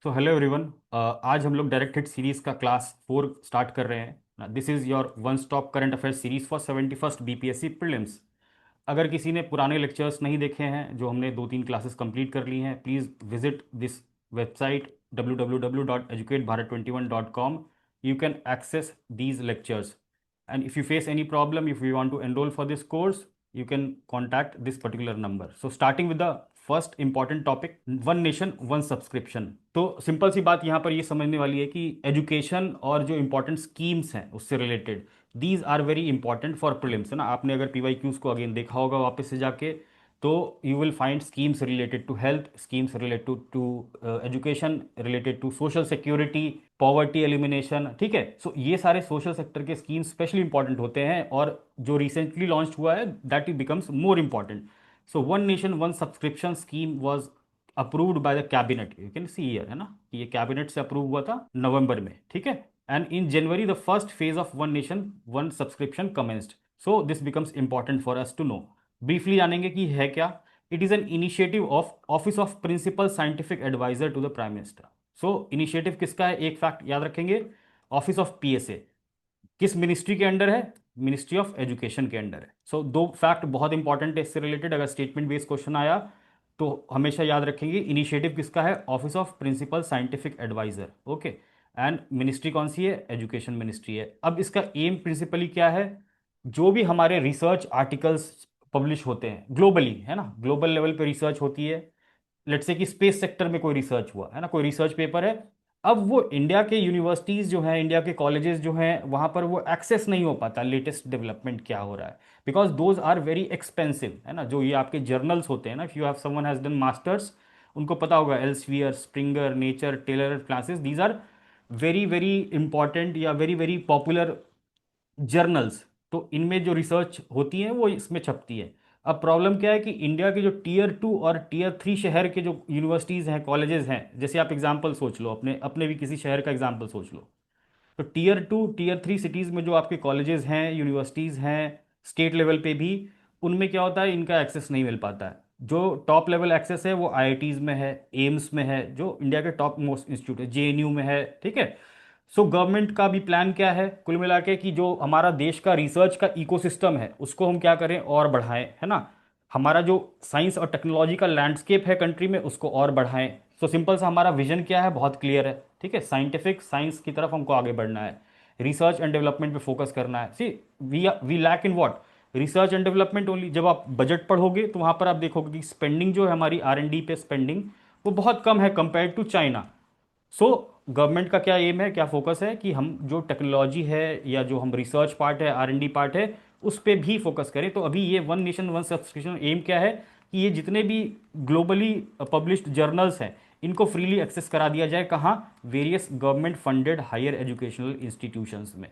So hello everyone. आज हम लोग डायरेक्ट हिट सीरीज का क्लास 4 स्टार्ट कर रहे हैं। This is your one stop current affair series for 71st BPSC prelims. अगर किसी ने पुराने लेक्चर्स नहीं देखे हैं, जो हमने 2-3 क्लासेस कंप्लीट कर ली हैं, please visit this website www.educatebharat21.com. You can access these lectures. And if you face any problem, if you want to enroll for this course, you can contact this particular number. So starting with the first important topic, one nation one subscription. तो simple सी बात यहाँ पर ये समझने वाली है कि education और जो इंपॉर्टेंट स्कीम्स हैं उससे related, these are very important for prelims, है ना। आपने अगर पीवाईक्यूज को अगेन देखा होगा वापस से जाके, तो you will find schemes related to health, schemes related to education, related to social security, poverty elimination. ठीक है, सो ये सारे सोशल सेक्टर के स्कीम्स स्पेशली इंपॉर्टेंट होते हैं, और जो रिसेंटली लॉन्च हुआ है that it becomes more important. So one nation one subscription scheme was approved by the cabinet, you can see here, है ना, कि ये कैबिनेट से अप्रूव हुआ था नवंबर में। ठीक है, and in January the first phase of one nation one subscription commenced. So this becomes important for us to know. Briefly जानेंगे कि है क्या। It is an initiative of office of principal scientific adviser to the prime minister. So initiative किसका है, एक fact याद रखेंगे, office of PSA किस मिनिस्ट्री के अंडर है, मिनिस्ट्री ऑफ एजुकेशन के अंडर है। सो दो फैक्ट बहुत इंपॉर्टेंट है इससे रिलेटेड, अगर स्टेटमेंट बेस्ड क्वेश्चन आया तो हमेशा याद रखेंगे इनिशिएटिव किसका है, office of principal scientific adviser. Okay, and ministry कौन सी है, एजुकेशन मिनिस्ट्री है। अब इसका एम प्रिंसिपली क्या है, जो भी हमारे रिसर्च आर्टिकल्स पब्लिश होते हैं ग्लोबली, है ना, ग्लोबल लेवल पे रिसर्च होती है। लेट्स से कि स्पेस सेक्टर में कोई रिसर्च हुआ है ना, कोई रिसर्च पेपर है, अब वो इंडिया के यूनिवर्सिटीज़ जो हैं, इंडिया के कॉलेजेस जो हैं, वहाँ पर वो एक्सेस नहीं हो पाता लेटेस्ट डेवलपमेंट क्या हो रहा है, because those are very expensive, है ना। जो ये आपके जर्नल्स होते हैं ना, if you have someone has done masters, उनको पता होगा Elsevier, Springer, Nature, Taylor classes, these are very very important या वेरी वेरी पॉपुलर जर्नल्स। तो इनमें जो रिसर्च होती है वो इसमें छपती है। अब प्रॉब्लम क्या है कि इंडिया के जो टीयर 2 और टीयर 3 शहर के जो यूनिवर्सिटीज़ हैं, कॉलेजेस हैं, जैसे आप एग्जांपल सोच लो, अपने अपने भी किसी शहर का एग्जांपल सोच लो। तो टीयर 2 टीयर 3 सिटीज़ में जो आपके कॉलेजेस हैं, यूनिवर्सिटीज़ हैं, स्टेट लेवल पे भी, उनमें क्या होता है, इनका एक्सेस नहीं मिल पाता है। जो टॉप लेवल एक्सेस है वो आईआईटीज़ में है, एम्स में है, जो इंडिया के टॉप मोस्ट इंस्टीट्यूट है, जेएनयू में है। ठीक है, सो गवर्नमेंट का भी प्लान क्या है कुल मिला के, कि जो हमारा देश का रिसर्च का इकोसिस्टम है उसको हम क्या करें, और बढ़ाएं, है ना। हमारा जो साइंस और टेक्नोलॉजी का लैंडस्केप है कंट्री में, उसको और बढ़ाएं। सो सिंपल सा हमारा विजन क्या है, बहुत क्लियर है। ठीक है, साइंटिफिक साइंस की तरफ हमको आगे बढ़ना है, रिसर्च एंड डेवलपमेंट पे फोकस करना है। See we lack in what, research and development only. जब आप बजट पढ़ोगे तो वहां पर आप देखोगे कि स्पेंडिंग जो है हमारी आर एंड डी पे स्पेंडिंग, वो बहुत कम है compare to China. So government का क्या एम है, क्या फोकस है, कि हम जो टेक्नोलॉजी है या जो हम रिसर्च पार्ट है, आर एंड डी पार्ट है, उस पर भी फोकस करें। तो अभी ये one nation one subscription aim क्या है, कि ये जितने भी ग्लोबली पब्लिश्ड जर्नल्स हैं, इनको फ्रीली एक्सेस करा दिया जाए, कहाँ, various government funded higher educational institutions में।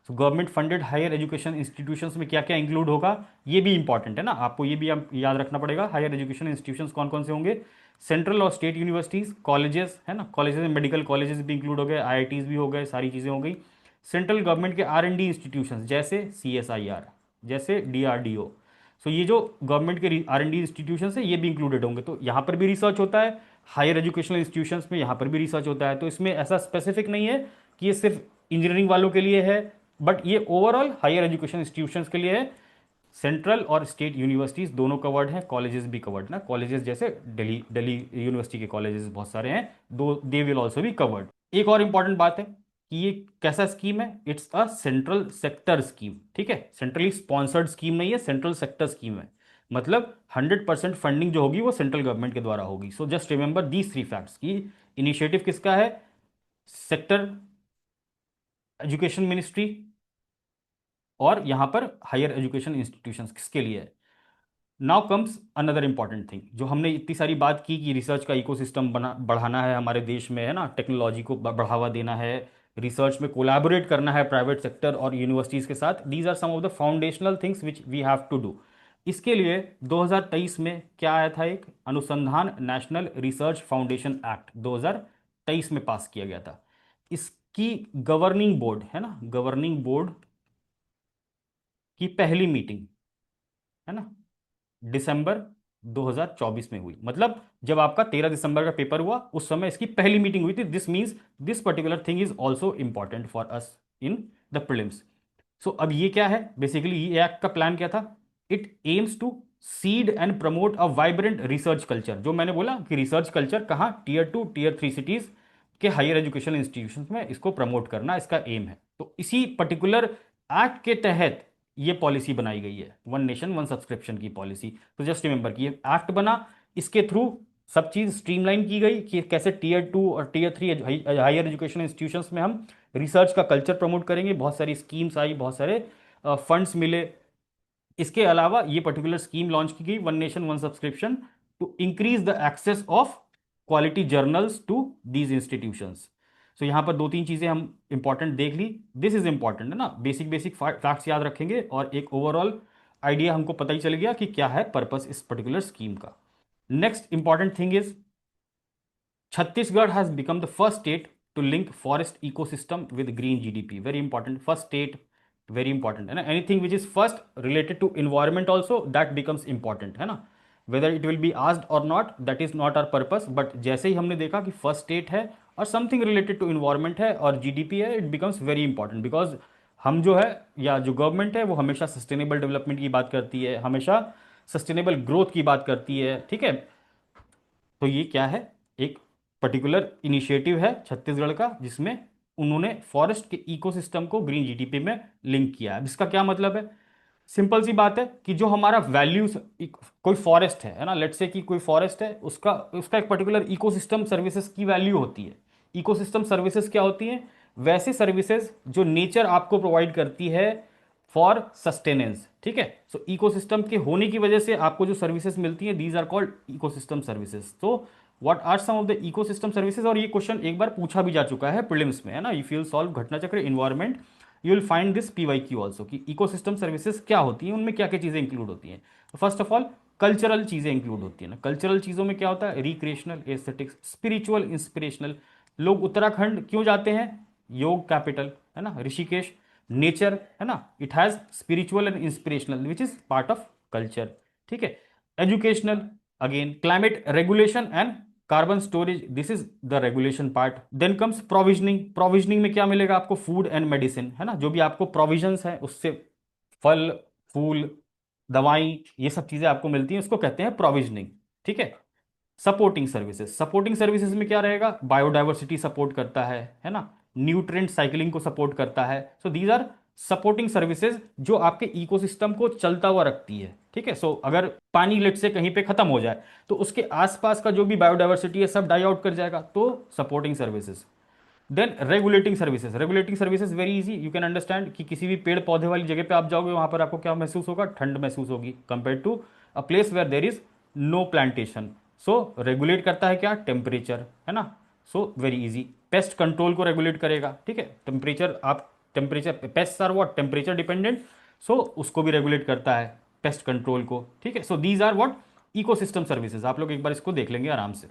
तो government funded higher education institutions में क्या क्या इंक्लूड होगा, ये भी इंपॉर्टेंट है ना, आपको ये भी याद रखना पड़ेगा। हायर एजुकेशन इंस्टीट्यूशंस कौन कौन से होंगे, सेंट्रल और स्टेट यूनिवर्सिटीज़, कॉलेजेस, है ना, कॉलेजेस में मेडिकल कॉलेजेस भी इंक्लूड हो गए, आईआईटीज़ भी हो गए, सारी चीज़ें हो गई। सेंट्रल गवर्नमेंट के आर एंड डी इंस्टीट्यूशंस जैसे सीएसआईआर, जैसे डीआरडीओ। सो ये जो गवर्नमेंट के आर एंड डी इंस्टीट्यूशंस है, ये भी इंक्लूडेड होंगे। तो यहाँ पर भी रिसर्च होता है, हायर एजुकेशनल इंस्टीट्यूशंस में यहाँ पर भी रिसर्च होता है। तो इसमें ऐसा स्पेसिफिक नहीं है कि ये सिर्फ इंजीनियरिंग वालों के लिए है, बट ये ओवरऑल हायर एजुकेशन इंस्टीट्यूशंस के लिए है। सेंट्रल और स्टेट यूनिवर्सिटीज दोनों कवर्ड हैं, कॉलेजेस भी कवर्ड ना, कॉलेजेस जैसे दिल्ली दिल्ली यूनिवर्सिटी के कॉलेजेस बहुत सारे हैं, दो दे विल ऑल्सो भी कवर्ड। एक और इंपॉर्टेंट बात है कि ये कैसा स्कीम है, it's a central sector scheme. ठीक है, सेंट्रली स्पॉन्सर्ड स्कीम नहीं है, सेंट्रल सेक्टर स्कीम है। मतलब 100% फंडिंग जो होगी वो सेंट्रल गवर्नमेंट के द्वारा होगी। सो just remember these three facts की इनिशिएटिव किसका है, सेक्टर, एजुकेशन मिनिस्ट्री, और यहां पर हायर एजुकेशन इंस्टीट्यूशंस किसके लिए है। Now comes another important thing, जो हमने इतनी सारी बात की कि रिसर्च का इकोसिस्टम बना बढ़ाना है हमारे देश में, है ना, टेक्नोलॉजी को बढ़ावा देना है, रिसर्च में कोलैबोरेट करना है प्राइवेट सेक्टर और यूनिवर्सिटीज़ के साथ। These are some of the foundational things which we have to do. इसके लिए 2023 में क्या आया था, एक अनुसंधान नेशनल रिसर्च फाउंडेशन एक्ट 2023 में पास किया गया था। इसकी गवर्निंग बोर्ड, है ना, गवर्निंग बोर्ड की पहली मीटिंग, है ना, दिसंबर 2024 में हुई। मतलब जब आपका 13 दिसंबर का पेपर हुआ उस समय इसकी पहली मीटिंग हुई थी। This means this particular thing is also important for us in the prelims. So अब ये क्या है, बेसिकली ये एक्ट का प्लान क्या था? It aims to seed and promote a vibrant research culture. जो मैंने बोला कि रिसर्च कल्चर कहाँ, टियर 2 टियर 3 सिटीज के हायर एजुकेशन इंस्टीट्यूशंस में इसको प्रमोट करना इसका एम है। तो इसी पर्टिकुलर एक्ट के तहत ये पॉलिसी बनाई गई है, वन नेशन वन सब्सक्रिप्शन की पॉलिसी। तो जस्ट रिमेंबर कि ये एक्ट बना, इसके थ्रू सब चीज स्ट्रीमलाइन की गई कि कैसे टियर 2 और टियर 3 हायर एजुकेशन इंस्टीट्यूशंस में हम रिसर्च का कल्चर प्रमोट करेंगे। बहुत सारी स्कीम्स आई, बहुत सारे फंड्स मिले। इसके अलावा ये पर्टिकुलर स्कीम लॉन्च की गई, one nation one subscription, to increase the access of quality journals to these institutions. So यहां पर दो तीन चीजें हम इंपॉर्टेंट देख ली। दिस इज इंपॉर्टेंट है ना, बेसिक बेसिक फैक्ट्स याद रखेंगे और एक ओवरऑल आइडिया हमको पता ही चल गया कि क्या है पर्पस इस पर्टिकुलर स्कीम का। Next important thing is Chhattisgarh has become the first state to link forest ecosystem with green GDP. Very important. First state, very important. And anything which is first related to environment also, that becomes important. है ना? Whether it will be asked or not, that is not our purpose. But जैसे ही हमने देखा कि first state है और something related to environment है और GDP है, it becomes very important because हम जो है या जो गवर्नमेंट है वो हमेशा सस्टेनेबल डेवलपमेंट की बात करती है, हमेशा सस्टेनेबल ग्रोथ की बात करती है। ठीक है, तो ये क्या है, एक पर्टिकुलर इनिशिएटिव है छत्तीसगढ़ का जिसमें उन्होंने फॉरेस्ट के इकोसिस्टम को ग्रीन जीडीपी में लिंक किया है। इसका क्या मतलब है? सिंपल सी बात है कि जो हमारा वैल्यूज, कोई फॉरेस्ट है ना, लेट्स से कि कोई फॉरेस्ट है, उसका उसका एक पर्टिकुलर इकोसिस्टम सर्विसेज की वैल्यू होती है। इकोसिस्टम सर्विसेज क्या होती हैं? वैसे सर्विसेज जो नेचर आपको प्रोवाइड करती है फॉर सस्टेनेंस। ठीक है, सो इकोसिस्टम के होने की वजह से आपको जो सर्विसेज मिलती हैं, these are called ecosystem services. तो what are some of the ecosystem services? और ये क्वेश्चन एक बार पूछा भी जा चुका है प्रीलिम्स में, है ना। इफ यू सॉल्व घटना चक्र environment, you will find this PYQ also कि इकोसिस्टम सर्विसेज क्या होती हैं, उनमें क्या क्या चीज़ें इंक्लूड होती हैं। फर्स्ट ऑफ ऑल कल्चरल चीज़ें इंक्लूड होती हैं ना। कल्चरल चीज़ों में क्या होता है? Recreational, aesthetics, spiritual, inspirational. लोग उत्तराखंड क्यों जाते हैं? योग कैपिटल है ना, ऋषिकेश। नेचर है ना, it has spiritual and inspirational which is part of culture. ठीक है, educational, again climate regulation and carbon storage, this is the regulation part. Then comes provisioning. Provisioning में क्या मिलेगा आपको? फूड एंड मेडिसिन, है ना, जो भी आपको प्रोविजंस है उससे फल फूल दवाई ये सब चीजें आपको मिलती हैं, उसको कहते हैं प्रोविजनिंग। ठीक है, सपोर्टिंग सर्विसेज। सपोर्टिंग सर्विसेज में क्या रहेगा? बायोडाइवर्सिटी सपोर्ट करता है ना, न्यूट्रिएंट साइकिलिंग को सपोर्ट करता है। So these are supporting services जो आपके इकोसिस्टम को चलता हुआ रखती है। ठीक है, सो अगर पानी लेट से कहीं पे खत्म हो जाए तो उसके आसपास का जो भी बायोडाइवर्सिटी है सब डाई आउट कर जाएगा, तो supporting services. Then regulating services. Regulating services very easy, you can understand कि किसी भी पेड़ पौधे वाली जगह पे आप जाओगे, वहां पर आपको क्या महसूस होगा? ठंड महसूस होगी compare to a place where there is no plantation. So regulate करता है क्या? टेम्परेचर, है ना। So very easy. Pest control को रेगुलेट करेगा। ठीक है, टेम्परेचर, आप temperature, pest are what? Temperature dependent. So उसको भी रेगुलेट करता है, पेस्ट कंट्रोल को। ठीक है, so these are what? Ecosystem services. आप लोग एक बार इसको देख लेंगे आराम से।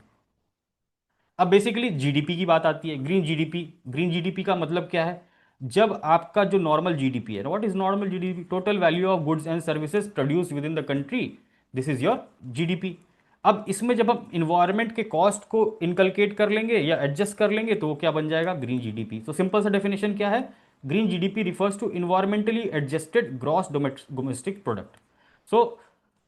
अब बेसिकली जीडीपी की बात आती है, ग्रीन जीडीपी। ग्रीन जीडीपी का मतलब क्या है? जब आपका जो नॉर्मल जीडीपी है, what is normal GDP? Total value of goods and services produce with in the country, this is your GDP. अब इसमें जब हम इन्वायरमेंट के कॉस्ट को इनकलकेट कर लेंगे या एडजस्ट कर लेंगे तो वो क्या बन जाएगा? Green GDP. तो सिंपल सा डेफिनेशन क्या है? Green GDP refers to environmentally adjusted gross domestic product. So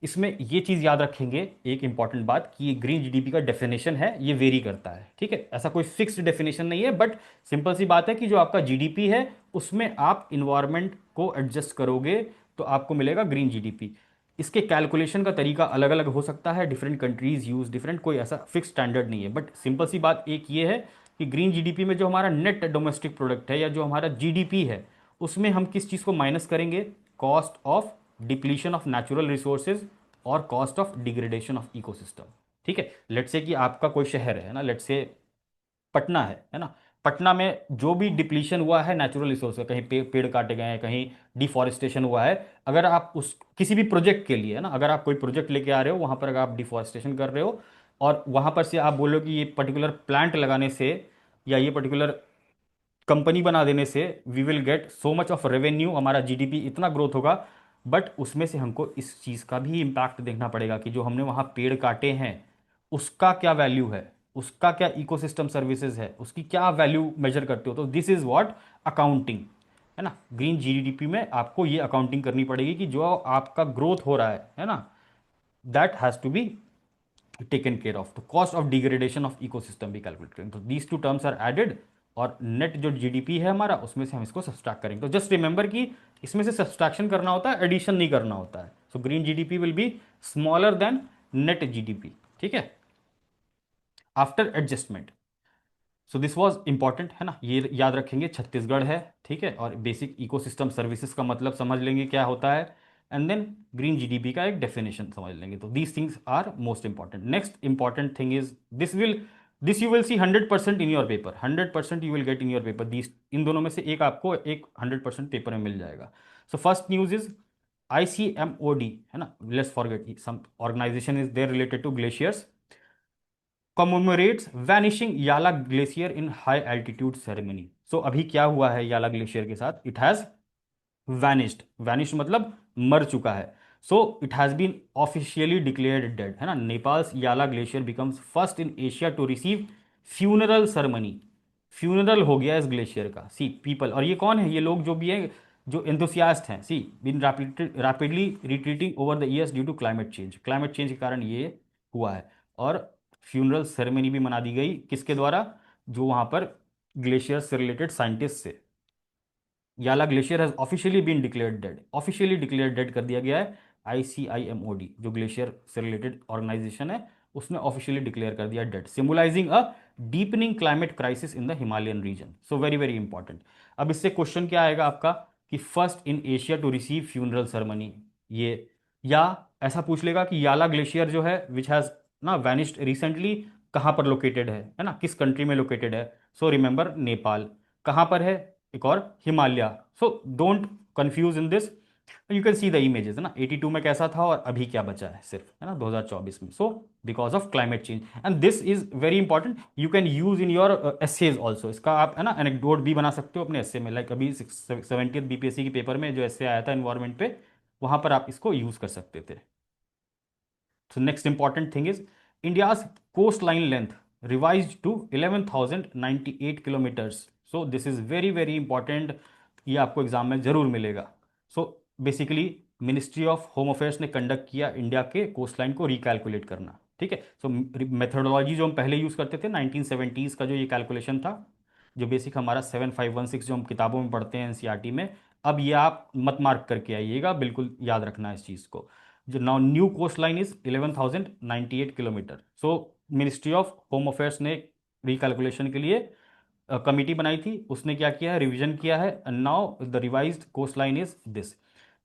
इसमें ये चीज याद रखेंगे, एक इंपॉर्टेंट बात, कि ये ग्रीन जीडीपी का डेफिनेशन है, ये वेरी करता है। ठीक है, ऐसा कोई फिक्स्ड डेफिनेशन नहीं है, बट सिंपल सी बात है कि जो आपका जीडीपी है उसमें आप इन्वायरमेंट को एडजस्ट करोगे तो आपको मिलेगा ग्रीन जीडीपी। इसके कैलकुलेशन का तरीका अलग अलग हो सकता है, डिफरेंट कंट्रीज यूज डिफरेंट, कोई ऐसा फिक्स स्टैंडर्ड नहीं है। बट सिंपल सी बात एक ये है कि ग्रीन जीडीपी में जो हमारा नेट डोमेस्टिक प्रोडक्ट है या जो हमारा जीडीपी है, उसमें हम किस चीज़ को माइनस करेंगे? Cost of depletion of natural resources और cost of degradation of ecosystem. ठीक है, लेट्स से कि आपका कोई शहर है ना, लेट्स से पटना है ना। पटना में जो भी डिप्लीशन हुआ है नेचुरल रिसोर्स का, कहीं पेड़ काटे गए हैं, कहीं डिफॉरेस्टेशन हुआ है, अगर आप उस किसी भी प्रोजेक्ट के लिए, है ना, अगर आप कोई प्रोजेक्ट लेके आ रहे हो, वहां पर अगर आप डिफॉरेस्टेशन कर रहे हो और वहां पर से आप बोलो कि ये पर्टिकुलर प्लांट लगाने से या ये पर्टिकुलर कंपनी बना देने से we will get so much of revenue, हमारा जीडीपी इतना ग्रोथ होगा, बट उसमें से हमको इस चीज़ का भी इम्पैक्ट देखना पड़ेगा कि जो हमने वहाँ पेड़ काटे हैं उसका क्या वैल्यू है, उसका क्या इकोसिस्टम सर्विसेज है, उसकी क्या वैल्यू मेजर करते हो। तो दिस इज व्हाट अकाउंटिंग, है ना। ग्रीन जीडीपी में आपको ये अकाउंटिंग करनी पड़ेगी कि जो आपका ग्रोथ हो रहा है ना, that has to be taken care of. तो cost of degradation of ecosystem भी कैलकुलेट करेंगे। तो these two terms are added, और नेट जो जीडीपी है हमारा उसमें से हम इसको सब्सट्रैक्ट करेंगे। तो जस्ट रिमेंबर कि इसमें से सब्सट्रैक्शन करना होता है, एडिशन नहीं करना होता है। So green GDP will be smaller than net GDP, ठीक है, after adjustment. So this was important, है ना, ये याद रखेंगे। छत्तीसगढ़ है, ठीक है, और बेसिक इकोसिस्टम सर्विसेज का मतलब समझ लेंगे क्या होता है, एंड देन ग्रीन जीडीपी का एक डेफिनेशन समझ लेंगे। तो these things are most important. Next important thing is this you will see 100% in your paper, 100% you will get in your paper. This इन दोनों में से एक आपको एक 100% पेपर में मिल जाएगा। So first news is ICMOD, है ना, let's forget, some organization is there related to glaciers, commemorates vanishing Yala Glacier in high altitude ceremony. So अभी क्या हुआ है याला ग्लेशियर के साथ, इट हैज वैनिश्ड, वैनिश मतलब मर चुका है। So it has been officially declared dead, है ना। Nepal's Yala glacier becomes first in Asia to receive funeral ceremony. Funeral हो गया इस ग्लेशियर का। सी पीपल, और ये कौन है, ये लोग जो भी है, जो एंथुसियास्ट हैं, see been rapidly retreating over the years due to climate change. Climate change के कारण ये हुआ है। और फ्यूनरल सेरेमनी भी मना दी गई किसके द्वारा, जो वहां पर ग्लेशियर से रिलेटेड साइंटिस्ट से। Yala glacier has officially been declared dead, officially declared dead कर दिया गया है। ICIMOD जो ग्लेशियर से रिलेटेड ऑर्गेनाइजेशन है उसने ऑफिशियली डिक्लेयर कर दिया dead, symbolizing a deepening climate crisis in the Himalayan region. So very very important. अब इससे क्वेश्चन क्या आएगा आपका कि first in Asia to receive funeral ceremony, ये, या ऐसा पूछ लेगा कि याला ग्लेशियर जो है विच हैज ना वैनिश्ड रिसेंटली, कहाँ पर लोकेटेड है ना, किस कंट्री में लोकेटेड है। So remember Nepal. कहाँ पर है, एक और Himalaya. So don't confuse in this. You can see the images, है ना, 82 में कैसा था और अभी क्या बचा है सिर्फ, है ना, 2024 में। So because of climate change, and this is very important, you can use in your essays also. इसका आप, है ना, एनेक्डोट भी बना सकते हो अपने एसे में। लाइक अभी 70th BPSC के पेपर में जो एसे आया था इन्वायरमेंट पे, वहां पर आप इसको यूज कर सकते थे। So next important thing is India's coastline length revised to 11,098 kilometers. So this is very very important. ये आपको एग्जाम में जरूर मिलेगा। So basically ministry of home affairs ने कंडक्ट किया इंडिया के कोस्टलाइन को रिकैलकुलेट करना, ठीक है। सो मेथोडोलॉजी जो हम पहले यूज करते थे 1970s का जो ये कैलकुलेशन था, जो बेसिक हमारा 7516 जो हम किताबों में पढ़ते हैं एनसीईआरटी में, अब ये आप मत मार्क करके आइएगा, बिल्कुल याद रखना है इस चीज़ को। जो now new coast line is 11,098 kilometre. So ministry of home affairs ने रिकैलकुलेशन के लिए कमिटी बनाई थी, उसने क्या किया है, रिवीजन किया है, and now the revised coast line is this.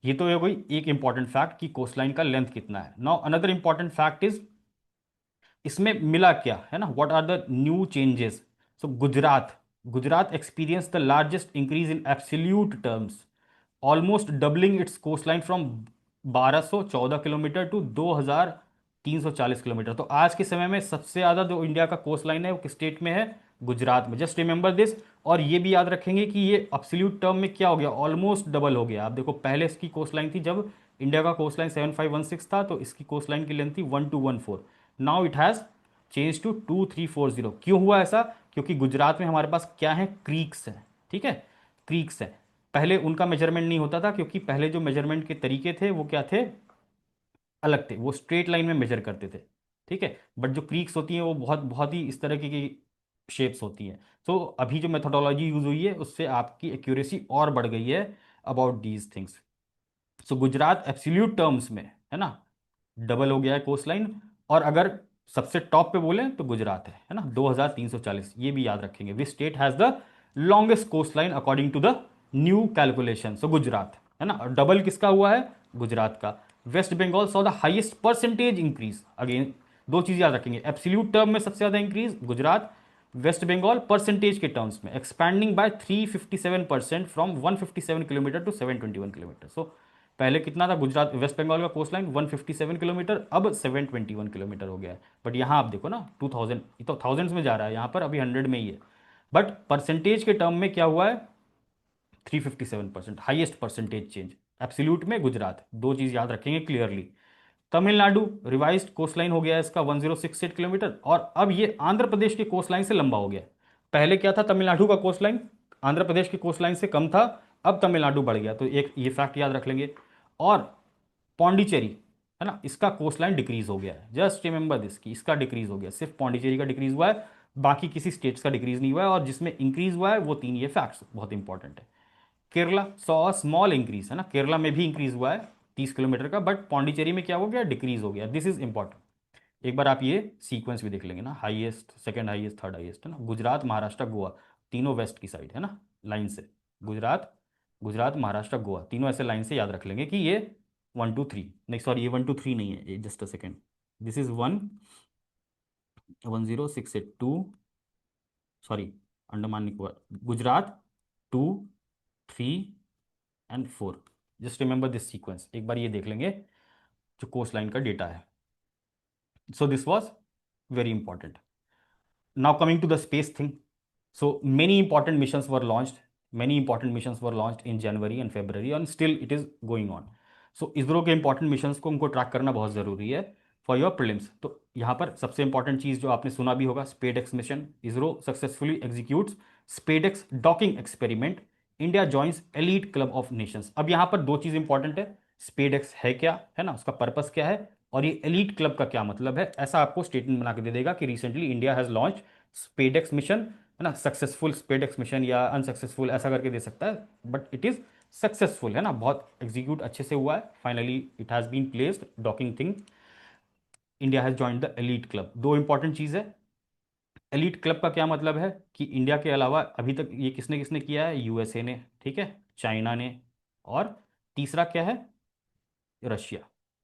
ये तो है कोई एक इंपॉर्टेंट फैक्ट कि कोस्ट लाइन का लेंथ कितना है। Now another important fact is इसमें मिला क्या, है ना, what are the new changes. So Gujarat, Gujarat experience the largest increase in absolute terms, almost doubling its coast line from 1214 kilometre to 2340 kilometre. तो आज के समय में सबसे ज़्यादा जो इंडिया का कोस्ट लाइन है वो किस स्टेट में है, गुजरात में। Just remember this. और ये भी याद रखेंगे कि ये अब्सोल्यूट टर्म में क्या हो गया, ऑलमोस्ट डबल हो गया। आप देखो पहले इसकी कोस्ट लाइन थी, जब इंडिया का कोस्ट लाइन 7516 था, तो इसकी कोस्ट लाइन की लेंथ थी 1214। Now it has change to 2340। क्यों हुआ ऐसा, क्योंकि गुजरात में हमारे पास क्या है, क्रीक्स है, ठीक है, क्रीक्स है। पहले उनका मेजरमेंट नहीं होता था, क्योंकि पहले जो मेजरमेंट के तरीके थे वो क्या थे, अलग थे, वो स्ट्रेट लाइन में मेजर करते थे, ठीक है। बट जो क्रीक्स होती हैं वो बहुत बहुत ही इस तरह की शेप्स होती हैं। तो अभी जो मेथोडोलॉजी यूज हुई है उससे आपकी एक्यूरेसी और बढ़ गई है about these things. So Gujarat absolute terms में, है ना, डबल हो गया है कोस्ट लाइन। और अगर सबसे टॉप पे बोले तो गुजरात है ना, 2340। ये भी याद रखेंगे, which state has the longest coast line according to the new calculation. So Gujarat, है ना, और डबल किसका हुआ है, गुजरात का। West Bengal saw the highest percentage increase. Again दो चीज याद रखेंगे, एब्सोल्यूट टर्म में सबसे ज्यादा इंक्रीज गुजरात, वेस्ट बंगाल परसेंटेज के टर्म्स में expanding by 357% from 157 kilometre to 721 kilometre. So पहले कितना था गुजरात वेस्ट बंगाल का कोस्ट लाइन, 157 किलोमीटर, अब 721 किलोमीटर हो गया है। बट यहाँ आप देखो ना 2000, ये तो थाउजेंड्स में जा रहा है, यहाँ पर अभी 100 में ही है। बट परसेंटेज के टर्म में क्या हुआ है, 357%, हाईएस्ट परसेंटेज चेंज। एब्सोल्यूट में गुजरात, दो चीज याद रखेंगे clearly. Tamil Nadu revised coast line हो गया है इसका 1068 किलोमीटर, और अब ये आंध्र प्रदेश की कोस्ट लाइन से लंबा हो गया। पहले क्या था, तमिलनाडु का कोस्ट लाइन आंध्र प्रदेश की कोस्ट लाइन से कम था, अब तमिलनाडु बढ़ गया, तो एक ये फैक्ट याद रख लेंगे। और पौंडीचेरी है ना, इसका कोस्ट लाइन डिक्रीज हो गया है, जस्ट रिमेंबर दिस कि इसका डिक्रीज हो गया, सिर्फ पौंडीचेरी का डिक्रीज हुआ है, बाकी किसी स्टेट्स का डिक्रीज नहीं हुआ है, और जिसमें इंक्रीज हुआ है वो तीन, ये फैक्ट्स बहुत इंपॉर्टेंट है। Kerala saw a small increase, है ना, केरला में भी इंक्रीज हुआ है 30 किलोमीटर का, बट पौंडीचेरी में क्या हो गया, डिक्रीज हो गया, दिस इज इंपॉर्टेंट। एक बार आप ये सीक्वेंस भी देख लेंगे ना, highest, second highest, third highest, है ना, गुजरात महाराष्ट्र गोवा, तीनों वेस्ट की साइड है ना, लाइन से। गुजरात, गुजरात महाराष्ट्र गोवा, तीनों ऐसे लाइन से याद रख लेंगे कि ये 1 2 3, नहीं सॉरी, ये 1 2 3 नहीं है, just a second, this is 1 10 6 8 2, sorry, Andaman Nicobar, Gujarat 2 3 and 4, just remember this sequence, एक बार ये देख लेंगे जो कोस्ट लाइन का डेटा है। So this was very important. Now coming to the space thing. So many important missions were launched. Many important missions were launched in January and February, and still it is going on. So ISRO के important missions को उनको track करना बहुत ज़रूरी है for your prelims. तो यहाँ पर सबसे इंपॉर्टेंट चीज़ जो आपने सुना भी होगा, SpaDeX mission, ISRO successfully executes SpaDeX docking experiment, India joins elite club of nations. अब यहाँ पर दो चीज़ इंपॉर्टेंट है, स्पेडएक्स है क्या, है ना, उसका पर्पस क्या है, और ये एलीट क्लब का क्या मतलब है। ऐसा आपको स्टेटमेंट बना के दे देगा कि recently India has launch SpaDeX mission, है ना, सक्सेसफुल स्पेडएक्स मिशन, या अनसक्सेसफुल ऐसा करके दे सकता है, बट इट इज सक्सेसफुल, है ना, बहुत एग्जीक्यूट अच्छे से हुआ है, finally it has been placed docking thing, India has joined the elite club. दो इंपॉर्टेंट चीज है, एलीट क्लब का क्या मतलब है कि इंडिया के अलावा अभी तक ये किसने किसने किया है, यूएसए ने, ठीक है, चाइना ने, और तीसरा क्या है, रशिया,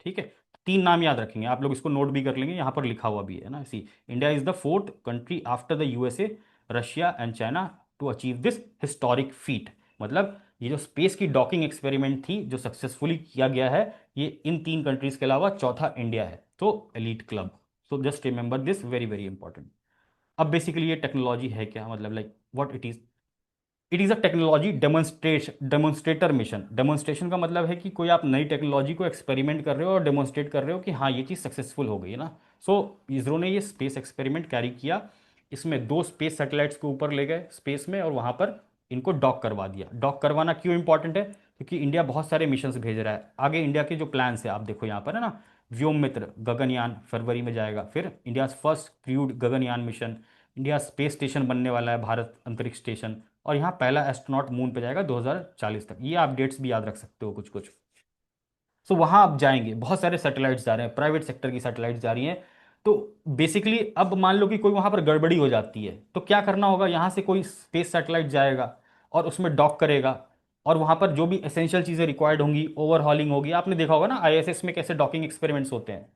ठीक है। तीन नाम याद रखेंगे आप लोग, इसको नोट भी कर लेंगे, यहाँ पर लिखा हुआ भी है ना, see India is the fourth country after the USA, Russia and China to achieve this historic feat. मतलब ये जो स्पेस की डॉकिंग एक्सपेरिमेंट थी जो सक्सेसफुली किया गया है, ये इन तीन कंट्रीज के अलावा चौथा इंडिया है, तो elite club. So just remember this, very very important. अब बेसिकली ये टेक्नोलॉजी है क्या, मतलब like what it is, it is a technology demonstrator mission. Demonstration का मतलब है कि कोई आप नई टेक्नोलॉजी को एक्सपेरिमेंट कर रहे हो और डेमोन्स्ट्रेट कर रहे हो कि हाँ ये चीज़ सक्सेसफुल हो गई है ना। सो इसरो ने ये स्पेस एक्सपेरिमेंट कैरी किया, इसमें दो स्पेस सैटेलाइट्स को ऊपर ले गए स्पेस में, और वहाँ पर इनको डॉक करवा दिया। डॉक करवाना क्यों इंपॉर्टेंट है, क्योंकि इंडिया बहुत सारे मिशंस भेज रहा है आगे। इंडिया के जो प्लान्स है आप देखो यहाँ पर, है ना, व्योम मित्र गगनयान फरवरी में जाएगा, फिर India first crude Gaganyaan mission, India space station बनने वाला है, भारत अंतरिक्ष स्टेशन, और यहाँ पहला एस्ट्रोनॉट मून पे जाएगा 2040 तक। ये आप डेट्स भी याद रख सकते हो कुछ कुछ। सो वहाँ आप जाएंगे, बहुत सारे सैटेलाइट्स जा रहे हैं, प्राइवेट सेक्टर की सैटेलाइट्स जा रही हैं। तो बेसिकली अब मान लो कि कोई वहाँ पर गड़बड़ी हो जाती है, तो क्या करना होगा, यहाँ से कोई स्पेस सैटेलाइट जाएगा और उसमें डॉक करेगा, और वहाँ पर जो भी एसेंशियल चीज़ें रिक्वायर्ड होंगी, ओवरहॉलिंग होगी, आपने देखा होगा ना आईएसएस में कैसे डॉकिंग एक्सपेरिमेंट्स होते हैं।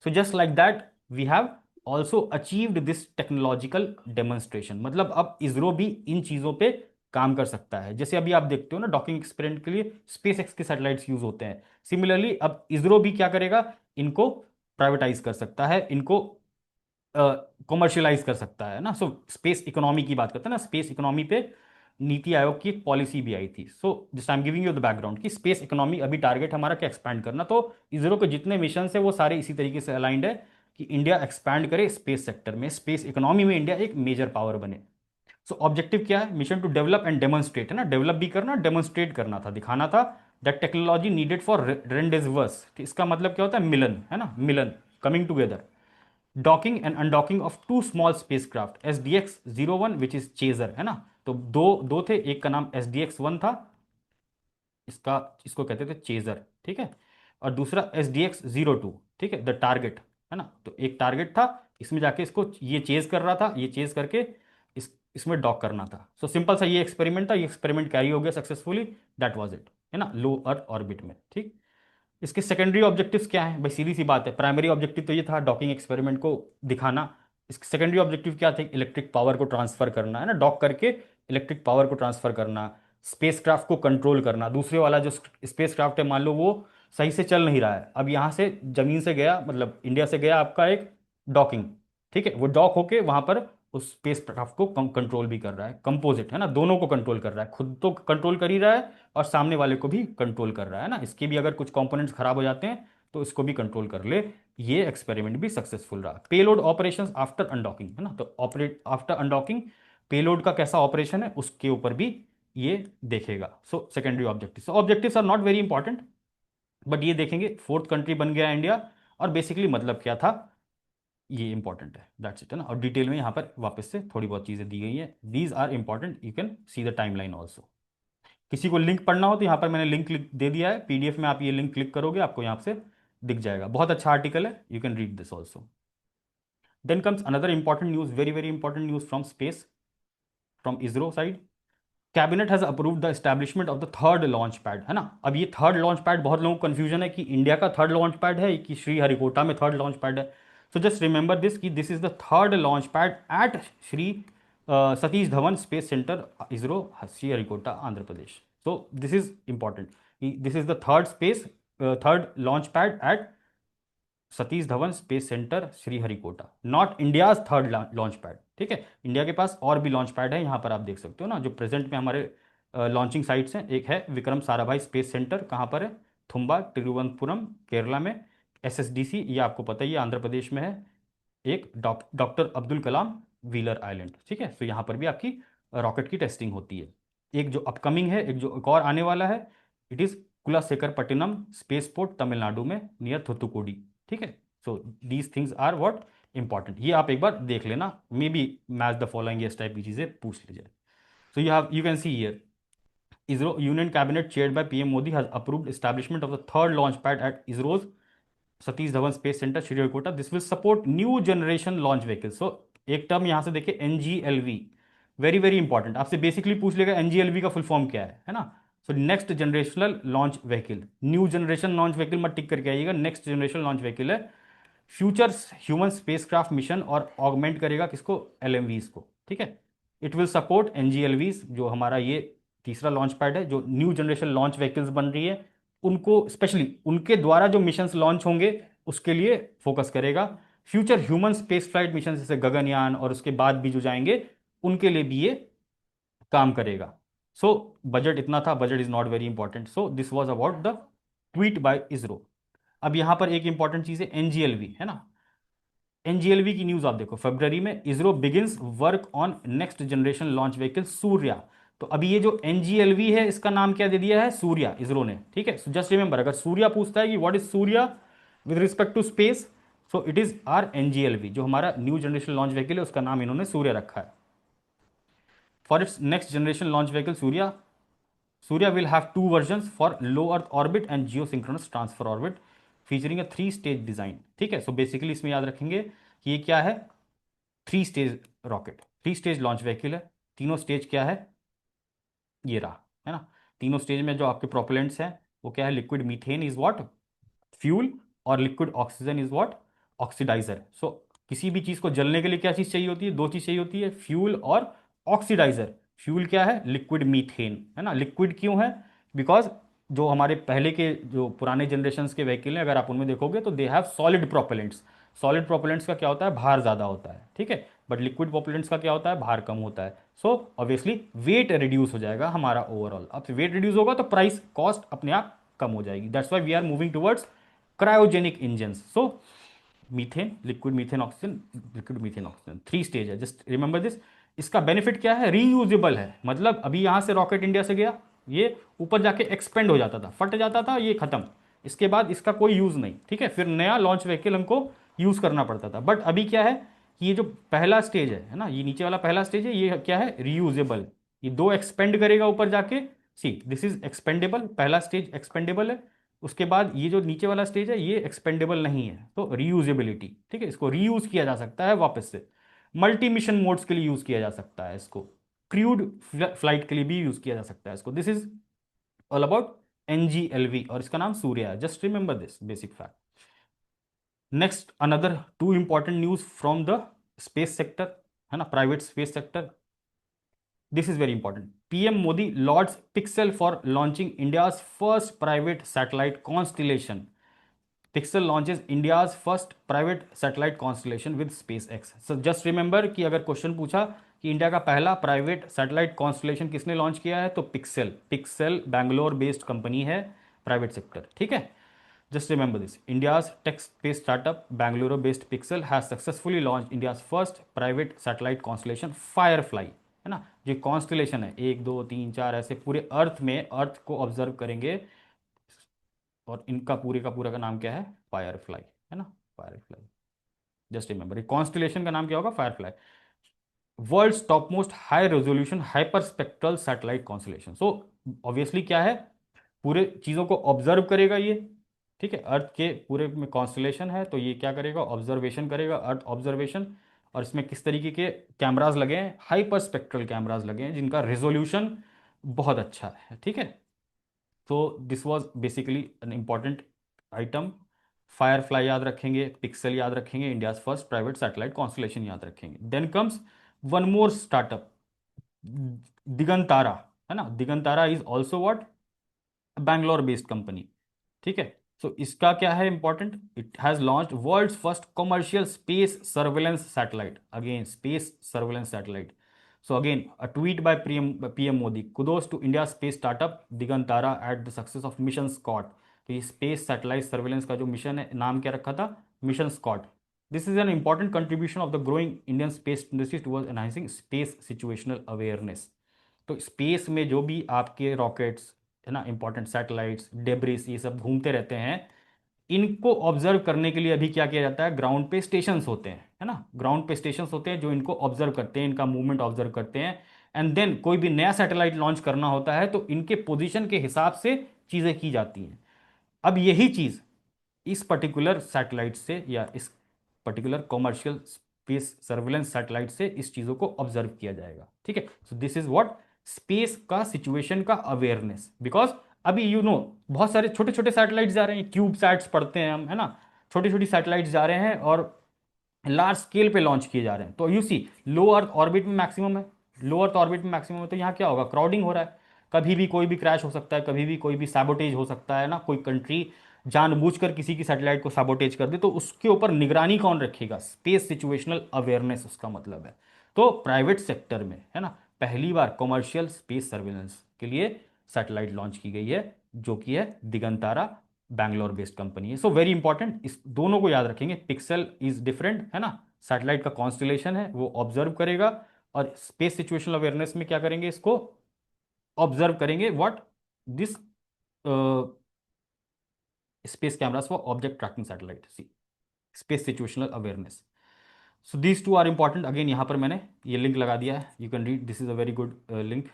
So just like that we have also achieved this technological demonstration. मतलब अब इसरो भी इन चीज़ों पे काम कर सकता है। जैसे अभी आप देखते हो ना, डॉकिंग एक्सपेरिमेंट के लिए स्पेस एक्स के सैटेलाइट्स यूज होते हैं, सिमिलरली अब इसरो भी क्या करेगा, इनको प्राइवेटाइज कर सकता है, इनको कॉमर्शियलाइज कर सकता है ना। सो स्पेस इकोनॉमी की बात करते हैं ना, स्पेस इकोनॉमी पे नीति आयोग की एक पॉलिसी भी आई थी। So just I am giving you the background कि स्पेस इकोनॉमी अभी टारगेट हमारा क्या, एक्सपैंड करना। तो इसरो के जितने मिशन है वो सारे इसी तरीके से अलाइंड है कि इंडिया एक्सपैंड करे स्पेस सेक्टर में, स्पेस इकोनॉमी में इंडिया एक मेजर पावर बने। सो ऑब्जेक्टिव क्या है, mission to develop and demonstrate, है ना, डेवलप भी करना, डेमोन्स्ट्रेट करना था, दिखाना था that technology needed for rendezvous. इसका मतलब क्या होता है, मिलन, है ना, मिलन, coming together, docking and undocking of two small spacecraft SDX-01 which is chaser, है ना। तो दो दो थे, एक का नाम SDX-1 था, इसका इसको कहते थे चेजर, ठीक है, और दूसरा SDX-02, ठीक है, द टारगेट, है ना। तो एक टारगेट था, इसमें जाके इसको ये चेज कर रहा था, ये चेज करके इसमें डॉक करना था। सो सिंपल सा ये एक्सपेरिमेंट था, ये एक्सपेरिमेंट कैरी हो गया सक्सेसफुली, दैट वाज इट, है ना, लो अर्थ ऑर्बिट में, ठीक। इसके सेकेंडरी ऑब्जेक्टिव्स क्या है भाई, सीधी सी बात है, प्राइमरी ऑब्जेक्टिव तो ये था डॉकिंग एक्सपेरिमेंट को दिखाना। इसके सेकेंडरी ऑब्जेक्टिव क्या थे, इलेक्ट्रिक पावर को ट्रांसफर करना, है ना, डॉक करके इलेक्ट्रिक पावर को ट्रांसफर करना, स्पेसक्राफ्ट को कंट्रोल करना। दूसरे वाला जो स्पेसक्राफ्ट है, मान लो वो सही से चल नहीं रहा है, अब यहाँ से जमीन से गया, मतलब इंडिया से गया आपका एक डॉकिंग, ठीक है, वो डॉक होके वहां पर उस स्पेस क्राफ्ट को कंट्रोल भी कर रहा है, कंपोजिट है ना, दोनों को कंट्रोल कर रहा है, खुद तो कंट्रोल कर ही रहा है और सामने वाले को भी कंट्रोल कर रहा है ना, इसके भी अगर कुछ कंपोनेंट्स खराब हो जाते हैं तो इसको भी कंट्रोल कर ले। ये एक्सपेरिमेंट भी सक्सेसफुल रहा। पेलोड ऑपरेशंस आफ्टर अनडॉकिंग है ना, तो ऑपरेट आफ्टर अनडॉकिंग पेलोड का कैसा ऑपरेशन है उसके ऊपर भी ये देखेगा। So secondary objective, so objectives are not very important, but ये देखेंगे फोर्थ कंट्री बन गया इंडिया, और बेसिकली मतलब क्या था ये इंपॉर्टेंट है, दैट्स इट है ना। और डिटेल में यहाँ पर वापस से थोड़ी बहुत चीज़ें दी गई हैं, these are important, you can see the timeline also. किसी को लिंक पढ़ना हो तो यहाँ पर मैंने लिंक दे दिया है पीडीएफ में, आप ये लिंक क्लिक करोगे आपको यहाँ से दिख जाएगा, बहुत अच्छा आर्टिकल है, you can read this also. Then comes another important news, very very important news from space, from ISRO side. Cabinet has approved the establishment of the third launch pad है ना। अब ये थर्ड लॉन्च पैड, बहुत लोगों को confusion है कि India का थर्ड लॉन्च पैड है कि श्रीहरिकोटा में थर्ड लॉन्च पैड है। सो जस्ट रिमेंबर दिस कि this is the third launch pad at Shri Satish Dhawan space centre, ISRO, Sriharikota, Andhra Pradesh. So this is important, this is the third third launch pad at Satish Dhawan space centre Sriharikota, not India's third launch pad, ठीक है। India के पास और भी launch pad है, यहाँ पर आप देख सकते हो ना, जो प्रेजेंट में हमारे लॉन्चिंग साइट्स हैं। एक है विक्रम साराभाई स्पेस सेंटर, कहाँ पर है, थुम्बा, तिरुवनंतपुरम, केरला में। एसएसडीसी ये आपको पता ही है, आंध्र प्रदेश में है। एक doctor Abdul Kalam wheeler island, ठीक है। तो यहाँ पर भी आपकी रॉकेट की टेस्टिंग होती है। एक जो अपकमिंग है, एक और आने वाला है, it is Kulasekarapattinam space port, Tamil Nadu में, नियर थुथुकुडी, ठीक है। So these things are what important, ये आप एक बार देख लेना, may be match the following, इस टाइप की चीजें पूछ लीजिए। So you can see here, ISRO Union Cabinet chaired by PM Modi has approved establishment of the third launch pad at ISRO's Satish Dhawan space centre Sriharikota. This will support new generation launch vehicle. So एक term यहां से देखिए, NGLV, very very important, आपसे basically पूछ लेगा NGLV का full form क्या है ना। So next generational launch vehicle, new generation launch vehicle मत टिक करके आइएगा, नेक्स्ट जनरेशन लॉन्च व्हीकल है। फ्यूचर ह्यूमन स्पेसक्राफ्ट मिशन और ऑगमेंट करेगा किसको, LMVs को, ठीक है। इट विल सपोर्ट NGLVs, जो हमारा ये तीसरा लॉन्च पैड है, जो न्यू जनरेशन लॉन्च व्हीकल्स बन रही है उनको, स्पेशली उनके द्वारा जो मिशंस लॉन्च होंगे उसके लिए फोकस करेगा। Future human space flight mission जैसे गगनयान और उसके बाद भी जो जाएंगे उनके लिए भी ये काम करेगा। सो बजट इतना था, budget is not very important, so this was about the tweet bye ISRO. अब यहां पर एक इंपॉर्टेंट चीज है NGLV है ना। NGLV की न्यूज आप देखो, फरवरी में ISRO begins work on next generation launch vehicle Surya. तो अभी ये जो NGLV है इसका नाम क्या दे दिया है, सूर्या, इसरो ने, ठीक है। सो जस्ट रिमेंबर, अगर सूर्या पूछता है कि what is Surya with respect to space, so it is our NGLV, जो हमारा न्यू जनरेशन लॉन्च व्हीकल है उसका नाम इन्होंने सूर्या रखा है। For its next generation launch vehicle Surya, Surya will have two versions for low Earth orbit and geosynchronous transfer orbit, featuring a 3 stage design, ठीक है। सो बेसिकली इसमें याद रखेंगे कि ये क्या है, 3 stage rocket, 3 stage launch vehicle है। तीनों स्टेज क्या है, ये रहा है ना। तीनों स्टेज में जो आपके प्रोपेलेंट्स हैं वो क्या है, liquid methane is what, fuel, और liquid oxygen is what, oxidiser. So किसी भी चीज को जलने के लिए क्या चीज चाहिए होती है, दो चीज चाहिए होती है, फ्यूल और ऑक्सीडाइजर। फ्यूल क्या है, लिक्विड मीथेन है ना। लिक्विड क्यों है, बिकॉज जो हमारे पहले के जो पुराने जनरेशन के व्हीकल हैं, अगर आप उनमें देखोगे तो they have solid propellants. Solid propellants का क्या होता है, भार ज्यादा होता है, ठीक है। बट लिक्विड प्रोपेलेंट्स का क्या होता है, भार कम होता है। सो ऑब्वियसली वेट रिड्यूस हो जाएगा हमारा ओवरऑल। अब वेट रिड्यूस होगा तो प्राइस कॉस्ट अपने आप कम हो जाएगी, that's why we are moving towards cryogenic engine. So methane, liquid methane oxygen, liquid methane oxygen, 3 stage है, जस्ट रिमेंबर दिस। इसका बेनिफिट क्या है, रीयूजेबल है, मतलब अभी यहां से रॉकेट इंडिया से गया, ये ऊपर जाके एक्सपेंड हो जाता था, फट जाता था, ये खत्म, इसके बाद इसका कोई यूज नहीं, ठीक है। फिर नया लॉन्च व्हीकल हमको यूज करना पड़ता था। बट अभी क्या है कि ये जो पहला स्टेज है ना, ये नीचे वाला पहला स्टेज है, ये क्या है, रीयूजेबल। ये दो एक्सपेंड करेगा ऊपर जाके, सी दिस इज एक्सपेंडेबल, पहला स्टेज एक्सपेंडेबल है। उसके बाद ये जो नीचे वाला स्टेज है ये एक्सपेंडेबल नहीं है, तो रीयूजेबिलिटी, ठीक है। इसको रीयूज किया जा सकता है वापस से, मल्टी मिशन मोड्स के लिए यूज किया जा सकता है इसको, क्रूड फ्लाइट के लिए भी यूज किया जा सकता है इसको। This is all about NGLV, और इसका नाम सूर्या है, just remember this basic fact. Next another two important news from the space sector है ना, private space sector. This is very important, PM Modi lauds Pixxel for launching India's first private satellite constellation. Pixxel launches India's first private satellite constellation with SpaceX. So just remember कि अगर क्वेश्चन पूछा कि India का पहला private satellite constellation किसने launch किया है, तो pixel, pixel Bangalore based company है, प्राइवेट सेक्टर, ठीक है। Just remember this, India's tech space startup Bangalore based pixel has successfully launch India's first private satellite constellation Firefly, है ना। जो कॉन्स्टलेशन है, एक दो तीन चार ऐसे पूरे अर्थ में, अर्थ को ऑब्जर्व करेंगे, और इनका पूरे का पूरा का नाम क्या है, फायरफ्लाई, है ना, फायरफ्लाई। जस्ट रिमेंबर, कॉन्स्टलेशन का नाम क्या होगा, Firefly. World's top most high resolution hyper spectral satellite constellation. So obviously क्या है, पूरे चीजों को ऑब्जर्व करेगा ये, ठीक है। अर्थ के पूरे में कॉन्स्टलेशन है, तो ये क्या करेगा, ऑब्जर्वेशन करेगा, अर्थ ऑब्जर्वेशन। और इसमें किस तरीके के कैमराज लगे हैं, हाइपर स्पेक्ट्रल कैमराज लगे हैं, जिनका रेजोल्यूशन बहुत अच्छा है, ठीक है। तो this was basically an important item. Firefly याद रखेंगे, पिक्सल याद रखेंगे, India's first private satellite constellation याद रखेंगे। Then comes one more startup, Digantara, है ना। Digantara is also what, Bangalore based company, ठीक है। सो इसका क्या है इंपॉर्टेंट, it has launched world's first commercial space surveillance satellite, again space surveillance satellite. So again a tweet by PM Modi, kudos to India space startup Digantara at the success of mission SCOT. तो ये space satellite surveillance का जो mission है, नाम क्या रखा था, mission SCOT. This is an important contribution of the growing Indian space industry towards enhancing space situational awareness. तो स्पेस में जो भी आपके रॉकेट्स, है ना, इंपॉर्टेंट सैटेलाइट्स, डेब्रिस, ये सब घूमते रहते हैं, इनको ऑब्जर्व करने के लिए अभी क्या किया जाता है, ग्राउंड पे स्टेशंस होते हैं, है ना। ग्राउंड पे स्टेशंस होते हैं जो इनको ऑब्जर्व करते हैं, इनका मूवमेंट ऑब्जर्व करते हैं। एंड देन कोई भी नया सैटेलाइट लॉन्च करना होता है तो इनके पोजीशन के हिसाब से चीजें की जाती हैं। अब यही चीज इस पर्टिकुलर सैटेलाइट से, या इस particular commercial space surveillance satellite से इस चीजों को ऑब्जर्व किया जाएगा, ठीक है। सो दिस इज व्हाट, स्पेस का सिचुएशन का अवेयरनेस। बिकॉज अभी बहुत सारे छोटे छोटे सैटेलाइट्स जा रहे हैं, क्यूब सैट्स पढ़ते हैं हम, है ना। छोटी छोटी सैटेलाइट्स जा रहे हैं और लार्ज स्केल पे लॉन्च किए जा रहे हैं। तो you see, low earth orbit में मैक्सिमम है, लो अर्थ ऑर्बिट में मैक्सिमम है, तो यहाँ क्या होगा, क्राउडिंग हो रहा है। कभी भी कोई भी क्रैश हो सकता है, कभी भी कोई भी सैबोटेज हो सकता है ना। कोई कंट्री जानबूझकर किसी की सैटेलाइट को सैबोटेज कर दे, तो उसके ऊपर निगरानी कौन रखेगा, स्पेस सिचुएशनल अवेयरनेस उसका मतलब है। तो प्राइवेट सेक्टर में, है ना, पहली बार कॉमर्शियल स्पेस सर्वेलेंस के लिए सैटेलाइट लॉन्च की गई है, जो कि है दिगंतारा, बैंगलोर बेस्ड कंपनी है। सो वेरी इंपॉर्टेंट, इस दोनों को याद रखेंगे। पिक्सल इज डिफरेंट, है ना, सैटेलाइट का कॉन्स्टलेशन है, वो ऑब्जर्व करेगा। और स्पेस सिचुएशनल अवेयरनेस में क्या करेंगे, इसको ऑब्जर्व करेंगे, what, this space cameras for object tracking satellite, see, space situational awareness. So these two are important. Again यहाँ पर मैंने ये लिंक लगा दिया है, you can read, this is a very good link.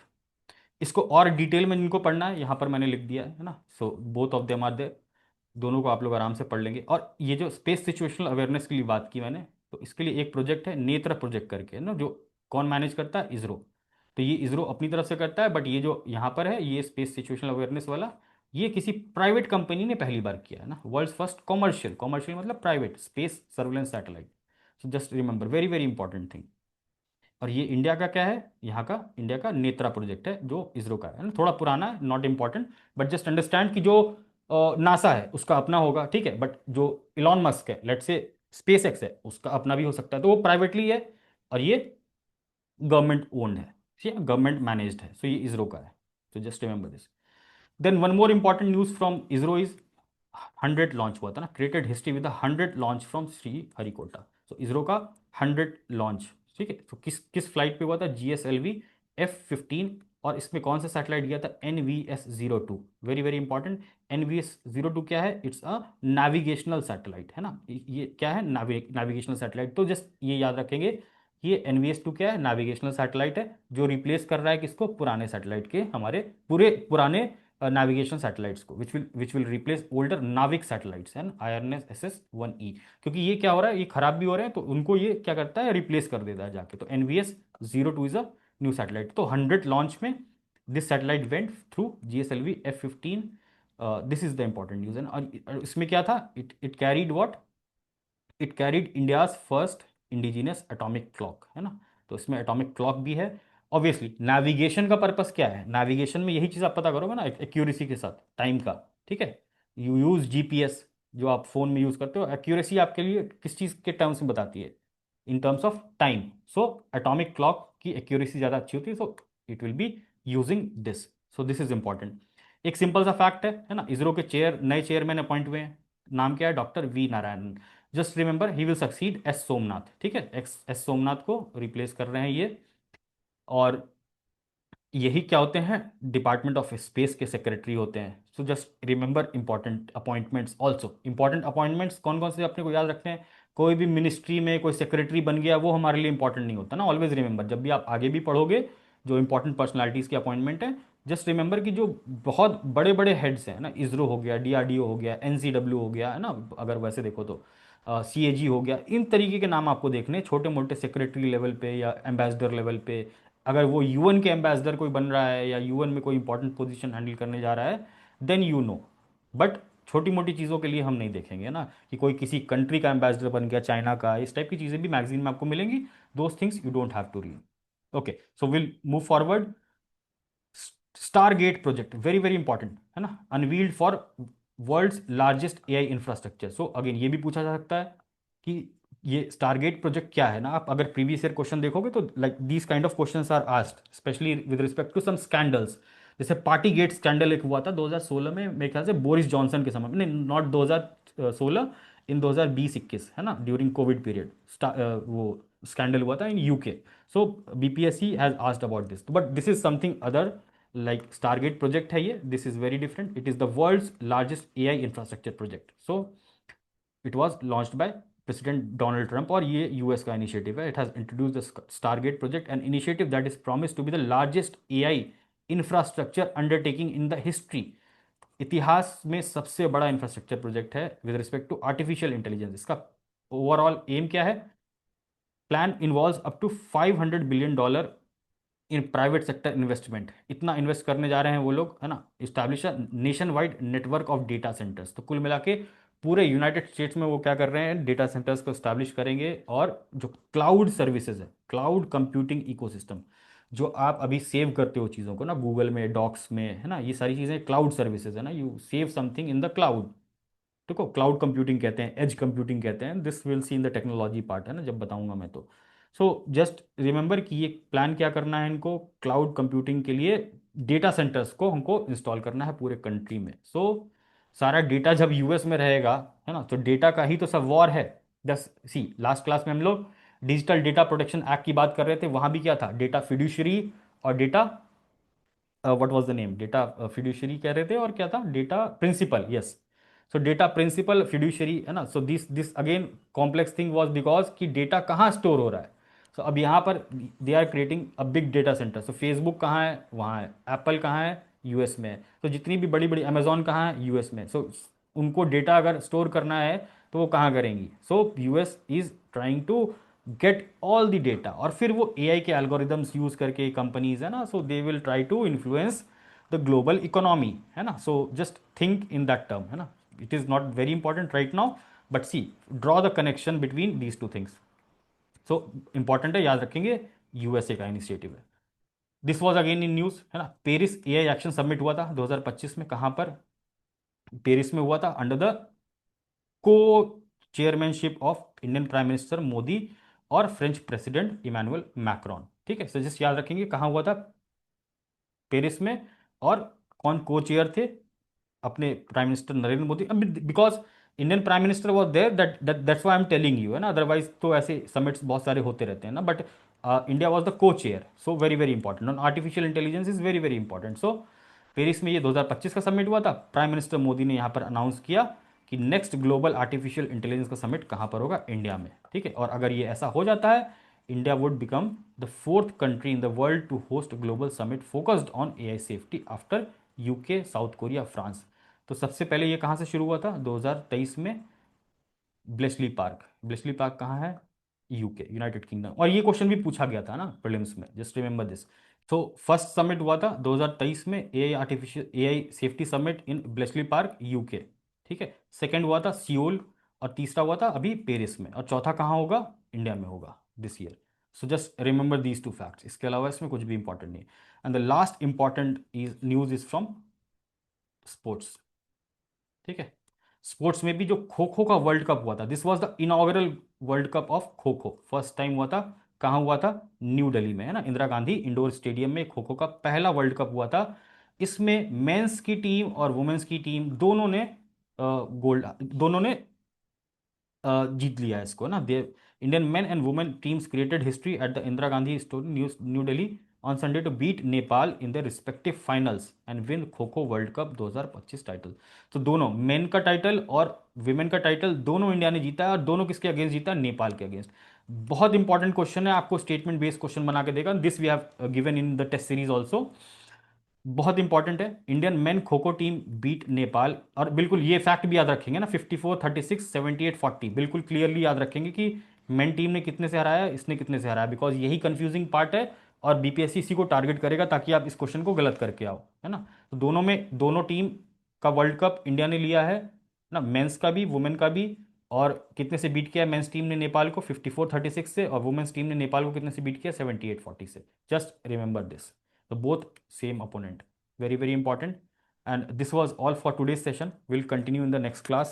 इसको और डिटेल में जिनको पढ़ना है, यहाँ पर मैंने लिख दिया है ना। So both of them are there, दोनों को आप लोग आराम से पढ़ लेंगे। और ये जो स्पेस सिचुएशनल अवेयरनेस के लिए बात की मैंने, तो इसके लिए एक प्रोजेक्ट है नेत्र प्रोजेक्ट करके, ना, जो कौन मैनेज करता है, इसरो। तो ये इसरो अपनी तरफ से करता है, बट ये जो यहाँ पर है, ये स्पेस सिचुएशनल अवेयरनेस वाला, ये किसी प्राइवेट कंपनी ने पहली बार किया है ना। वर्ल्ड फर्स्ट कॉमर्शियल, कॉमर्शियल मतलब प्राइवेट स्पेस सर्वेलेंस सैटेलाइट। सो just remember, very very important thing. और ये इंडिया का क्या है, यहाँ का इंडिया का नेत्रा प्रोजेक्ट है, जो इसरो का है ना। थोड़ा पुराना है, not important, but just understand कि जो नासा है उसका अपना होगा, ठीक है, बट जो इलॉन मस्क है, लेट्स से स्पेस एक्स है, उसका अपना भी हो सकता है, तो वो प्राइवेटली है। और ये गवर्नमेंट ओन्ड है, ठीक है, गवर्नमेंट मैनेज्ड है। सो ये इसरो का है। तो just remember this. Then one more important news from ISRO is 100 launch हुआ था ना, created history with 100 launch from Sriharikota. So ISRO का 100 लॉन्च, ठीक है। तो किस किस फ्लाइट पे हुआ था, GSLV F-15। और इसमें कौन सा सैटेलाइट गया था, NVS-02, very very important. NVS-02 क्या है, इट्स अ नेविगेशनल सैटेलाइट, है ना। ये क्या है, नेविगेशनल सैटेलाइट। तो जस्ट ये याद रखेंगे, ये NVS-2 क्या है, नेविगेशनल सैटेलाइट है, जो रिप्लेस कर रहा है किसको, पुराने सैटेलाइट के, हमारे पूरे पुराने नेविगेशन सैटेलाइट्स को, विच विल रिप्लेस ओल्डर नाविक सैटेलाइट्स एंड IRNS-SS-1E। क्योंकि ये क्या हो रहा है, ये खराब भी हो रहे हैं, तो उनको ये क्या करता है, रिप्लेस कर देता है जाके। तो NVS-02 is a new satellite. तो 100 लॉन्च में this satellite went through GSLV F-15। This is the important news. और इसमें क्या था, it it carried what, it carried India's first indigenous atomic clock, है ना। तो इसमें एटॉमिक क्लॉक भी है। ऑब्वियसली नेविगेशन का पर्पस क्या है, नेविगेशन में यही चीज़ आप पता करोगे ना, एक्यूरेसी के साथ टाइम का, ठीक है। यू यूज GPS, जो आप फोन में यूज करते हो, एक्यूरेसी आपके लिए किस चीज के टर्म्स में बताती है? In terms of time. So atomic clock की एक्यूरेसी ज्यादा अच्छी होती है, so it will be using this. So this is important. एक सिंपल सा फैक्ट है ना, इसरो के नए चेयरमैन अपॉइंट हुए हैं। नाम क्या है? Doctor V Narayanan. Just remember he will succeed S Somnath. ठीक है, एस सोमनाथ को रिप्लेस कर रहे हैं ये। और यही क्या होते हैं? डिपार्टमेंट ऑफ स्पेस के सेक्रेटरी होते हैं। So just remember important appointments also. Important appointments कौन कौन से अपने को याद रखते हैं? कोई भी मिनिस्ट्री में कोई सेक्रेटरी बन गया वो हमारे लिए इंपॉर्टेंट नहीं होता ना। ऑलवेज रिमेंबर, जब भी आप आगे भी पढ़ोगे जो इंपॉर्टेंट पर्सनालिटीज की अपॉइंटमेंट है, जस्ट रिमेंबर कि जो बहुत बड़े बड़े हेड्स हैं ना, इसरो हो गया, डीआरडीओ हो गया, एनसीडब्ल्यू हो गया, है ना, अगर वैसे देखो तो सीएजी हो गया, इन तरीके के नाम आपको देखने, छोटे मोटे सेक्रेटरी लेवल पे या एम्बेसडर लेवल पे। अगर वो यूएन के एम्बेसडर कोई बन रहा है या यूएन में कोई इंपॉर्टेंट पोजीशन हैंडल करने जा रहा है, देन यू नो। बट छोटी मोटी चीज़ों के लिए हम नहीं देखेंगे ना, कि कोई किसी कंट्री का एम्बेसडर बन गया, चाइना का, इस टाइप की चीज़ें भी मैगजीन में आपको मिलेंगी। Those things you don't have to read. Okay, so will move forward. Stargate project, very very important, है ना, unveiled for world's largest AI infrastructure. सो अगेन ये भी पूछा जा सकता है कि ये स्टारगेट प्रोजेक्ट क्या है ना। आप अगर प्रीवियस ईयर क्वेश्चन देखोगे तो like these kind of questions are asked, specially with respect to some scandals. जैसे पार्टी गेट स्कैंडल एक हुआ था 2016 में, मेरे ख्याल से बोरिस जॉनसन के समय में, नहीं नॉट 2016, इन 2020-21, है ना, ड्यूरिंग कोविड पीरियड वो स्कैंडल हुआ था in UK. So BPSC has asked about this, but this is something other. Like Stargate project है ये, this is very different. It is the world's largest AI infrastructure project. So it was launched by president Donald Trump, और ये US का initiative है। It has introduce the Stargate project, an initiative that is promise to be the largest AI infrastructure undertaking in the history. इतिहास में सबसे बड़ा infrastructure project है with respect to artificial intelligence. इसका ओवरऑल एम क्या है? Plan involve up to $500 billion in private sector investment. इतना invest करने जा रहे हैं वो लोग, है ना। Establish nation wide network of data centres. तो कुल मिला के पूरे यूनाइटेड स्टेट्स में वो क्या कर रहे हैं? डेटा सेंटर्स को इस्टेब्लिश करेंगे। और जो क्लाउड सर्विसेज है, क्लाउड कंप्यूटिंग इकोसिस्टम, जो आप अभी सेव करते हो चीज़ों को ना गूगल में, डॉक्स में, है ना, ये सारी चीज़ें क्लाउड सर्विसेज है ना। You save something in the cloud. देखो, क्लाउड कंप्यूटिंग कहते हैं, एज कंप्यूटिंग कहते हैं। This will see in the technology part, है ना, जब बताऊंगा मैं तो। सो जस्ट रिमेंबर कि ये प्लान क्या करना है इनको? क्लाउड कंप्यूटिंग के लिए डेटा सेंटर्स को हमको इंस्टॉल करना है पूरे कंट्री में। सो सारा डेटा जब यूएस में रहेगा, है ना, तो डेटा का ही तो सब वॉर है। दस सी लास्ट क्लास में हम लोग डिजिटल डेटा प्रोटेक्शन एक्ट की बात कर रहे थे, वहां भी क्या था? डेटा फिड्यूशरी और data, what was the name, data fiduciary कह रहे थे, और क्या था? Data principal, yes. So data principal fiduciary, है ना। So this this again complex thing was because कि डेटा कहाँ स्टोर हो रहा है। सो अब यहाँ पर they are creating a big data centre. So Facebook कहाँ है? वहाँ है। एप्पल कहाँ है? यूएस में है। तो जितनी भी बड़ी बड़ी, अमेजोन कहाँ है? यूएस में। सो उनको डेटा अगर स्टोर करना है तो वो कहाँ करेंगी? So US is trying to get all the data, और फिर वो एआई के एल्गोरिदम्स यूज करके कंपनीज, है ना, so they will try to influence the global economy, है ना। So just think in that term, है ना। It is not very important right now, but see, draw the connection between these two things. So important है, याद रखेंगे, USA का initiative है। This was again in news, है ना। Paris AI action summit हुआ था 2025 में, कहां पर? पेरिस में हुआ था, अंडर द को chairmanship of Indian prime minister Modi और फ्रेंच प्रेसिडेंट इमानुअल मैक्रोन। ठीक है, सो जस्ट याद रखेंगे कहाँ हुआ था? पेरिस में। और कौन को चेयर थे? अपने prime minister Narendra Modi. Because Indian prime minister was there, that's why I am telling you, है ना। अदरवाइज तो ऐसे समिट्स बहुत सारे होते रहते हैं ना, बट इंडिया वॉज द को chair. So very very important, on artificial intelligence is very very important. So Paris में ये 2025 का समिट हुआ था। प्राइम मिनिस्टर मोदी ने यहाँ पर अनाउंस किया कि नेक्स्ट ग्लोबल आर्टिफिशियल इंटेलिजेंस का समिट कहाँ पर होगा? इंडिया में। ठीक है, और अगर ये ऐसा हो जाता है, India would become the fourth country in the world to host global summit focused on AI safety after UK, South Korea, France. तो सबसे पहले ये कहाँ से शुरू हुआ था? 2023 में ब्लेसली पार्क। ब्लेसली पार्क कहाँ है? UK, United kingdom. और ये क्वेश्चन भी पूछा गया था ना प्रीलिम्स में, जस्ट रिमेंबर दिस। तो फर्स्ट समिट हुआ था 2023 में, AI artificial AI safety summit in Bletchley Park, UK. ठीक है, सेकंड हुआ था सियोल, और तीसरा हुआ था अभी पेरिस में, और चौथा कहाँ होगा? इंडिया में होगा this year. So just remember these two facts, इसके अलावा इसमें कुछ भी इंपॉर्टेंट नहीं है। And the last important is news is from sports. ठीक है, स्पोर्ट्स में भी जो खो खो का वर्ल्ड कप हुआ था, this was the inaugural world cup of kho kho, first time हुआ था। कहाँ हुआ था? न्यू दिल्ली में, है ना, इंदिरा गांधी इंडोर स्टेडियम में खो खो का पहला वर्ल्ड कप हुआ था। इसमें मेंस की टीम और वुमेन्स की टीम दोनों ने गोल्ड, दोनों ने जीत लिया है इसको ना। The Indian men and women teams created history at the Indira Gandhi stadium New Delhi on Sunday to beat Nepal in the respective finals and win kho kho world cup 2025 title. तो दोनों मेन का टाइटल और विमेन का टाइटल दोनों इंडिया ने जीता है, और दोनों किसके अगेंस्ट जीता है? नेपाल के अगेंस्ट। बहुत इंपॉर्टेंट क्वेश्चन है, आपको स्टेटमेंट बेस्ड क्वेश्चन बना के देगा, this we have given in the test series also. बहुत इंपॉर्टेंट है, Indian men kho kho team beat Nepal. और बिल्कुल ये फैक्ट भी याद रखेंगे ना, 54-36 78-40, बिल्कुल क्लियरली याद रखेंगे कि मेन टीम ने कितने से हराया, इसने कितने से हराया, बिकॉज यही कंफ्यूजिंग पार्ट है। और बीपीएससी इसी को टारगेट करेगा ताकि आप इस क्वेश्चन को गलत करके आओ, है ना। तो दोनों में, दोनों टीम का वर्ल्ड कप इंडिया ने लिया है ना, मेंस का भी वुमेन का भी। और कितने से बीट किया मेंस टीम ने नेपाल को? 54-36 से। और वुमेन्स टीम ने नेपाल को कितने से बीट किया? 78-40 से। Just remember this. So both same opponent. Very, very important. And this was all for today's session. We'll continue in the next class.